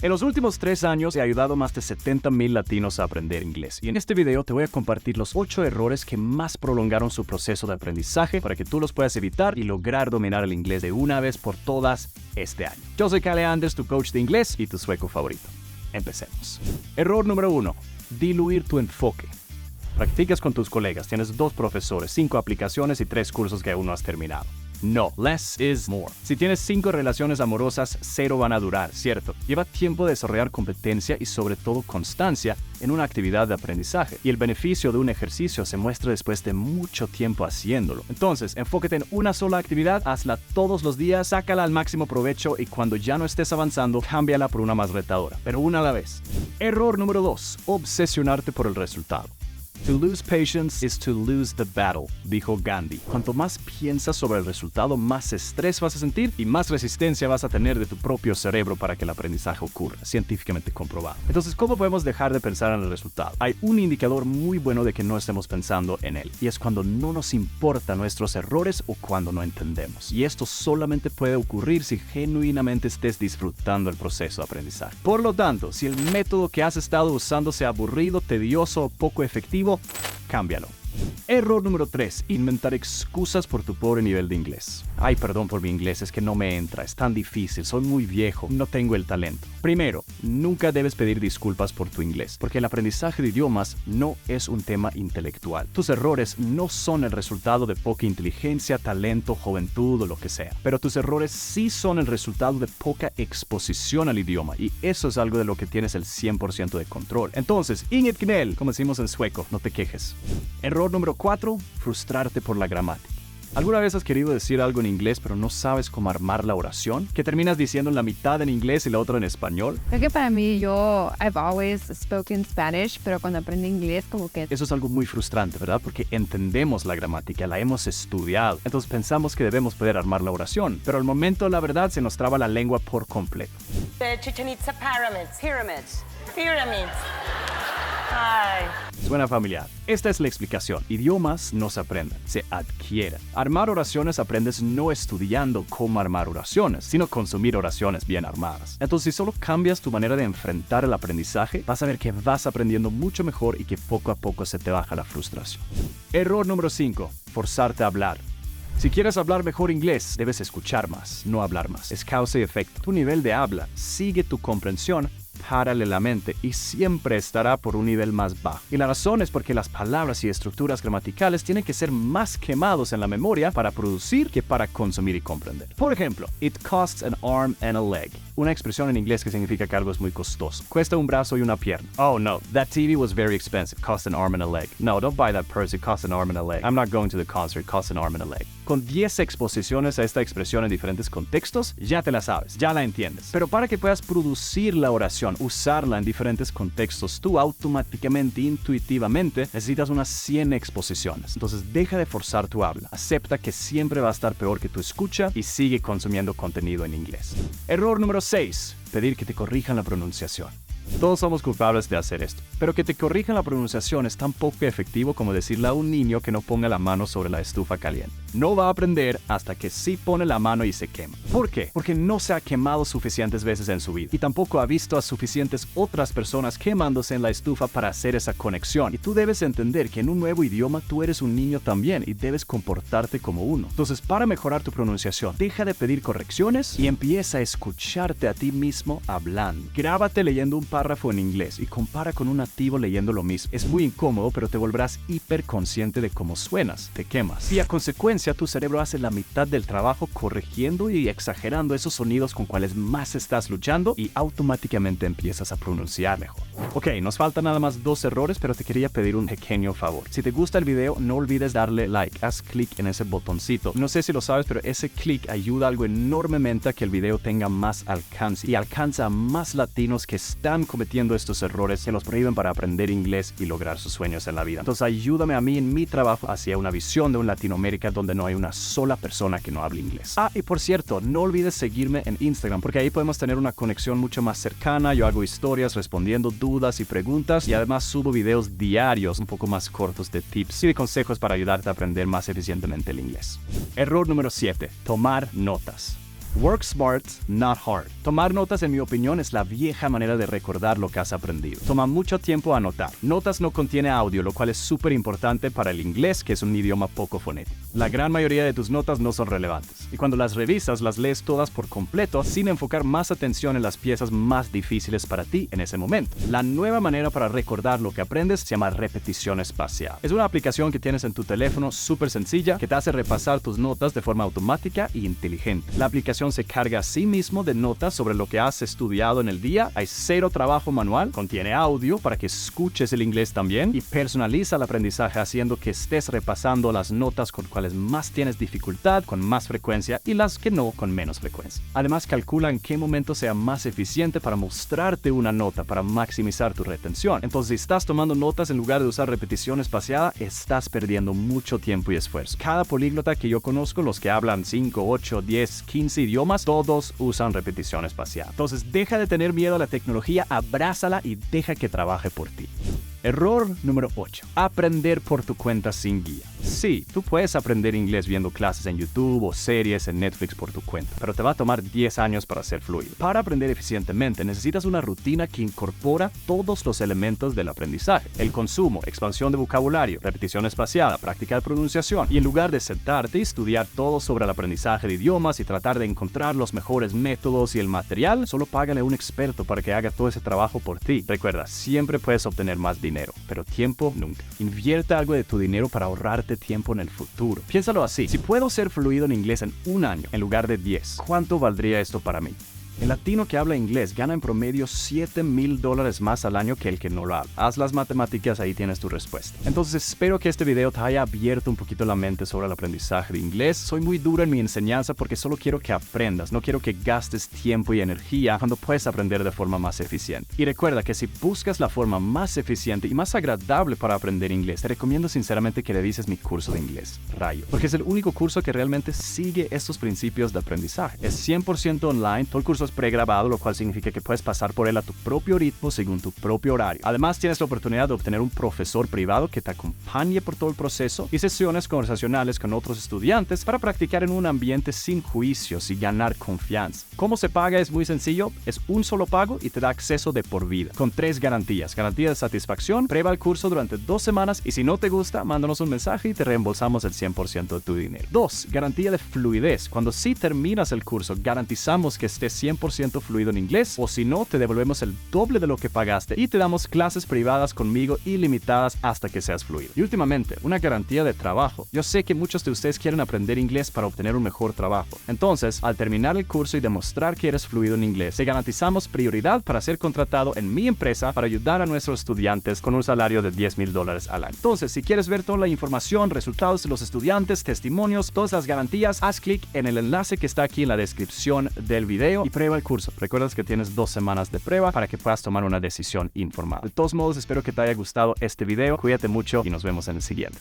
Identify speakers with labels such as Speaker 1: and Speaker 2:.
Speaker 1: En los últimos 3 años he ayudado a más de 70,000 latinos a aprender inglés. Y en este video te voy a compartir los 8 errores que más prolongaron su proceso de aprendizaje para que tú los puedas evitar y lograr dominar el inglés de una vez por todas este año. Yo soy Kalle Anders, tu coach de inglés y tu sueco favorito. Empecemos. Error número 1. Diluir tu enfoque. Practicas con tus colegas, tienes 2 profesores, 5 aplicaciones y 3 cursos que aún no has terminado. No, less is more. Si tienes 5 relaciones amorosas, 0 van a durar, ¿cierto? Lleva tiempo desarrollar competencia y sobre todo constancia en una actividad de aprendizaje. Y el beneficio de un ejercicio se muestra después de mucho tiempo haciéndolo. Entonces, enfóquate en una sola actividad, hazla todos los días, sácala al máximo provecho y cuando ya no estés avanzando, cámbiala por una más retadora, pero una a la vez. Error número 2. Obsesionarte por el resultado. To lose patience is to lose the battle, dijo Gandhi. Cuanto más piensas sobre el resultado, más estrés vas a sentir y más resistencia vas a tener de tu propio cerebro para que el aprendizaje ocurra, científicamente comprobado. Entonces, ¿cómo podemos dejar de pensar en el resultado? Hay un indicador muy bueno de que no estemos pensando en él, y es cuando no nos importan nuestros errores o cuando no entendemos. Y esto solamente puede ocurrir si genuinamente estés disfrutando el proceso de aprendizaje. Por lo tanto, si el método que has estado usando sea aburrido, tedioso o poco efectivo, cámbialo. Error número 3. Inventar excusas por tu pobre nivel de inglés. Ay, perdón por mi inglés, es que no me entra, es tan difícil, soy muy viejo, no tengo el talento. Primero, nunca debes pedir disculpas por tu inglés, porque el aprendizaje de idiomas no es un tema intelectual. Tus errores no son el resultado de poca inteligencia, talento, juventud o lo que sea. Pero tus errores sí son el resultado de poca exposición al idioma, y eso es algo de lo que tienes el 100% de control. Entonces, inget gnäll, como decimos en sueco, no te quejes. Error número 4. Frustrarte por la gramática. ¿Alguna vez has querido decir algo en inglés pero no sabes cómo armar la oración? ¿Que terminas diciendo la mitad en inglés y la otra en español?
Speaker 2: Creo que para mí, I've always spoken Spanish, pero cuando aprendí inglés como que...
Speaker 1: Eso es algo muy frustrante, ¿verdad? Porque entendemos la gramática, la hemos estudiado. Entonces pensamos que debemos poder armar la oración, pero al momento, la verdad, se nos traba la lengua por completo.
Speaker 3: The Chichen Itza pyramids. Ay.
Speaker 1: Suena familiar. Esta es la explicación. Idiomas no se aprenden, se adquieren. Armar oraciones aprendes no estudiando cómo armar oraciones, sino consumir oraciones bien armadas. Entonces, si solo cambias tu manera de enfrentar el aprendizaje, vas a ver que vas aprendiendo mucho mejor y que poco a poco se te baja la frustración. Error número 5. Forzarte a hablar. Si quieres hablar mejor inglés, debes escuchar más, no hablar más. Es causa y efecto. Tu nivel de habla sigue tu comprensión paralelamente y siempre estará por un nivel más bajo. Y la razón es porque las palabras y estructuras gramaticales tienen que ser más quemados en la memoria para producir que para consumir y comprender. Por ejemplo, it costs an arm and a leg. Una expresión en inglés que significa que algo es muy costoso. Cuesta un brazo y una pierna. Oh no, that TV was very expensive. Cost an arm and a leg. No, don't buy that purse. It costs an arm and a leg. I'm not going to the concert. Cost an arm and a leg. Con 10 exposiciones a esta expresión en diferentes contextos, ya te la sabes, ya la entiendes. Pero para que puedas producir la oración, usarla en diferentes contextos, tú automáticamente, intuitivamente, necesitas unas 100 exposiciones. Entonces, deja de forzar tu habla. Acepta que siempre va a estar peor que tu escucha y sigue consumiendo contenido en inglés. Error número 6. Pedir que te corrijan la pronunciación. Todos somos culpables de hacer esto, pero que te corrijan la pronunciación es tan poco efectivo como decirle a un niño que no ponga la mano sobre la estufa caliente. No va a aprender hasta que sí pone la mano y se quema. ¿Por qué? Porque no se ha quemado suficientes veces en su vida y tampoco ha visto a suficientes otras personas quemándose en la estufa para hacer esa conexión. Y tú debes entender que en un nuevo idioma tú eres un niño también y debes comportarte como uno. Entonces, para mejorar tu pronunciación, deja de pedir correcciones y empieza a escucharte a ti mismo hablando. Grábate leyendo un párrafo en inglés y compara con un nativo leyendo lo mismo. Es muy incómodo, pero te volverás hiperconsciente de cómo suenas, te quemas. Y a consecuencia, tu cerebro hace la mitad del trabajo corrigiendo y exagerando esos sonidos con cuales más estás luchando y automáticamente empiezas a pronunciar mejor. Ok, nos faltan nada más 2 errores, pero te quería pedir un pequeño favor. Si te gusta el video, no olvides darle like. Haz clic en ese botoncito. No sé si lo sabes, pero ese clic ayuda algo enormemente a que el video tenga más alcance y alcanza a más latinos que están cometiendo estos errores que los prohíben para aprender inglés y lograr sus sueños en la vida. Entonces, ayúdame a mí en mi trabajo hacia una visión de un Latinoamérica donde no hay una sola persona que no hable inglés. Ah, y por cierto, no olvides seguirme en Instagram, porque ahí podemos tener una conexión mucho más cercana. Yo hago historias respondiendo dudas y preguntas y además subo videos diarios un poco más cortos de tips y de consejos para ayudarte a aprender más eficientemente el inglés. Error número 7. Tomar notas. Work smart, not hard. Tomar notas, en mi opinión, es la vieja manera de recordar lo que has aprendido. Toma mucho tiempo anotar. Notas no contiene audio, lo cual es súper importante para el inglés, que es un idioma poco fonético. La gran mayoría de tus notas no son relevantes, y cuando las revisas, las lees todas por completo, sin enfocar más atención en las piezas más difíciles para ti en ese momento. La nueva manera para recordar lo que aprendes se llama repetición espacial. Es una aplicación que tienes en tu teléfono súper sencilla, que te hace repasar tus notas de forma automática e inteligente. La aplicación se carga a sí mismo de notas sobre lo que has estudiado en el día, hay cero trabajo manual, contiene audio para que escuches el inglés también y personaliza el aprendizaje haciendo que estés repasando las notas con cuales más tienes dificultad con más frecuencia y las que no con menos frecuencia. Además, calcula en qué momento sea más eficiente para mostrarte una nota para maximizar tu retención. Entonces, si estás tomando notas en lugar de usar repetición espaciada, estás perdiendo mucho tiempo y esfuerzo. Cada políglota que yo conozco, los que hablan 5, 8, 10, 15 idiomas, todos usan repetición espaciada. Entonces, deja de tener miedo a la tecnología, abrázala y deja que trabaje por ti. Error número 8. Aprender por tu cuenta sin guía. Sí, tú puedes aprender inglés viendo clases en YouTube o series en Netflix por tu cuenta, pero te va a tomar 10 años para ser fluido. Para aprender eficientemente, necesitas una rutina que incorpora todos los elementos del aprendizaje. El consumo, expansión de vocabulario, repetición espaciada, práctica de pronunciación. Y en lugar de sentarte y estudiar todo sobre el aprendizaje de idiomas y tratar de encontrar los mejores métodos y el material, solo págale a un experto para que haga todo ese trabajo por ti. Recuerda, siempre puedes obtener más dinero, pero tiempo nunca. Invierte algo de tu dinero para ahorrarte tiempo en el futuro. Piénsalo así, si puedo ser fluido en inglés en un año en lugar de 10, ¿cuánto valdría esto para mí? El latino que habla inglés gana en promedio $7,000 más al año que el que no lo habla. Haz las matemáticas, ahí tienes tu respuesta. Entonces espero que este video te haya abierto un poquito la mente sobre el aprendizaje de inglés. Soy muy duro en mi enseñanza porque solo quiero que aprendas, no quiero que gastes tiempo y energía cuando puedes aprender de forma más eficiente. Y recuerda que si buscas la forma más eficiente y más agradable para aprender inglés, te recomiendo sinceramente que revises mi curso de inglés, Rayo, porque es el único curso que realmente sigue estos principios de aprendizaje. Es 100% online, todo el curso es pregrabado, lo cual significa que puedes pasar por él a tu propio ritmo según tu propio horario. Además, tienes la oportunidad de obtener un profesor privado que te acompañe por todo el proceso y sesiones conversacionales con otros estudiantes para practicar en un ambiente sin juicios y ganar confianza. ¿Cómo se paga? Es muy sencillo, es un solo pago y te da acceso de por vida, con 3 garantías. Garantía de satisfacción, prueba el curso durante 2 semanas y si no te gusta, mándanos un mensaje y te reembolsamos el 100% de tu dinero. 2. Garantía de fluidez. Cuando sí terminas el curso, garantizamos que estés 100% fluido en inglés o si no, te devolvemos el doble de lo que pagaste y te damos clases privadas conmigo ilimitadas hasta que seas fluido. Y últimamente, una garantía de trabajo. Yo sé que muchos de ustedes quieren aprender inglés para obtener un mejor trabajo. Entonces, al terminar el curso y demostrar que eres fluido en inglés, te garantizamos prioridad para ser contratado en mi empresa para ayudar a nuestros estudiantes con un salario de $10,000 al año. Entonces, si quieres ver toda la información, resultados de los estudiantes, testimonios, todas las garantías, haz clic en el enlace que está aquí en la descripción del video y prueba el curso. Recuerda que tienes 2 semanas de prueba para que puedas tomar una decisión informada. De todos modos, espero que te haya gustado este video. Cuídate mucho y nos vemos en el siguiente.